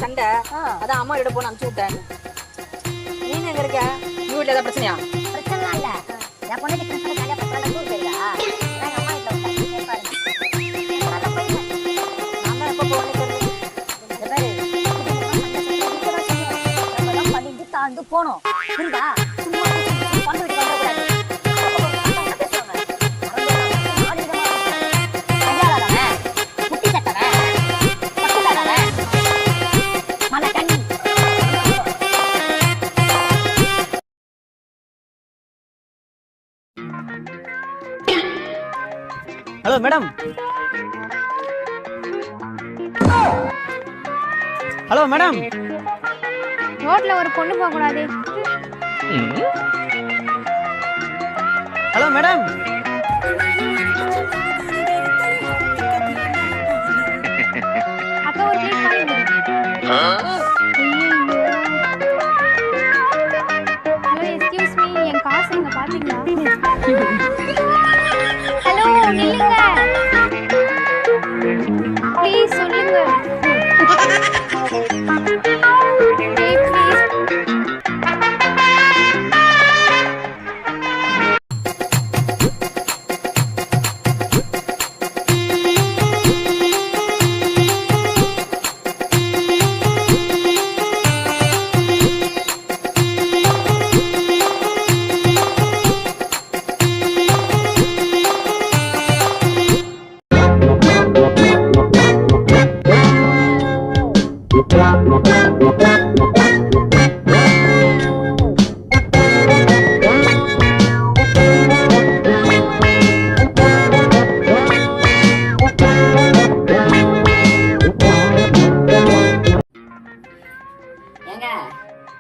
சண்டை அதான் அம்மா கிட்ட போன அனுப்பிச்சு விட்டேன். நீங்க எங்க இருக்க? நீ வீட்டுல ஏதாவது பிரச்சனையா? பிரச்சனை இல்ல. என் பொண்ணுக்கு பிரச்சனை ஜாலியா பக்கத்துல டூர் போயிருக்கா. நான் அம்மா கிட்ட உட்கார்ந்து கேட்பாரு. நான் எப்ப போறேன்னு தெரியல. இந்த பாரு இதெல்லாம் பண்ணிட்டு தாண்டு போனோம். புரியுதா? சும்மா பண்ணி விட்டு வரக்கூடாது. Hello madam. Hello madam. ரோட்ல ஒரு பொண்ணு போக கூடாது. Hello madam. அக்கா ஒரு ப்ளீஸ் பாருங்க. ஹலோ எக்ஸ்கியூஸ் மீ, என் காசு எங்க பாத்தீங்களா? ஹலோ நில்லுங்க ப்ளீஸ் சொல்லுங்க.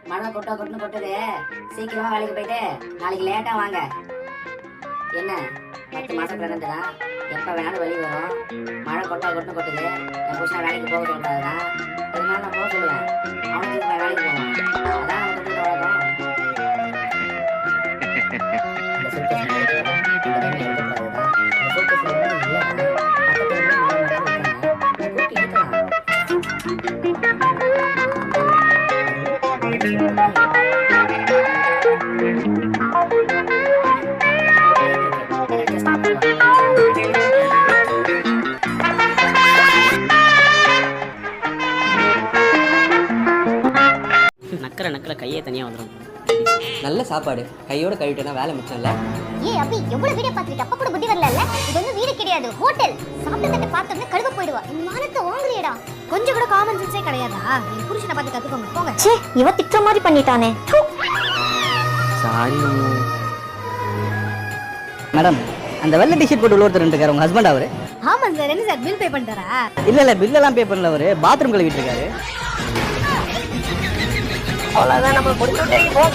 மழை கொட்டுது. சீக்கிரமா வேலைக்கு போயிட்டு நாளைக்கு லேட்டா வாங்க. என்ன 10 மாசம் பிரெக்னன்ட் தான், எப்ப வேணாலும் வெளியே வரும். மழை கொட்டுது. என் புருஷன் வேலைக்கு போக சொல்றாருதான். இதனால நான் போக சொல்லுவேன். அவனுக்கு வேலைக்கு போவான். அதான் அவனுக்கு வழக்கம். நக்கற கையே தனியா வந்துடும். நல்ல சாப்பாடு கையோட கழுவிட்டனா வேலை மிச்சம்ல. ஏய் அபி, எவ்வளவு வீடியோ பார்த்துட்டு அப்ப கூட புத்தி வரல. இது வந்து வீடு கிடையாது, ஹோட்டல். சாப்பிட்டு தட்ட பார்த்தோம்னா கழுவ போய்டுவா. இந்த மானத்தை வாங்குறியடா. கொஞ்சம் கூட காமன் சென்ஸே கிடையாதா? என் புருஷனை பார்த்து கத்துக்கோங்க போங்க. ச்சே, இவ திட்ற மாதிரி பண்ணிட்டானே. Sorry madam. அந்த வெள்ளை டிஷர்ட் போட்டு உள்ள ஒருத்தர் இருக்காரு, உங்க ஹஸ்பண்ட் அவரு? ஆமா சார். என்ன சார் பில் பே பண்ணிட்டாரா? இல்ல பில் எல்லாம் பே பண்ணல, அவரு பாத்ரூம் கழுவிட்டு இருக்காரு. அவ்வளவுதான், நம்ம பொறுத்துட்டே போ.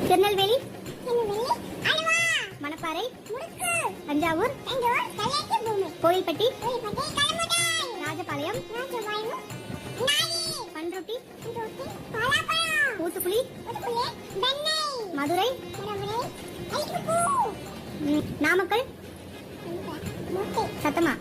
திருநெல்வேலி மணப்பாறை தஞ்சாவூர் கோயில்பட்டி ராஜபாளையம் பண்ருட்டி ஊத்துக்குளி மதுரை நாமக்கல் சத்தமா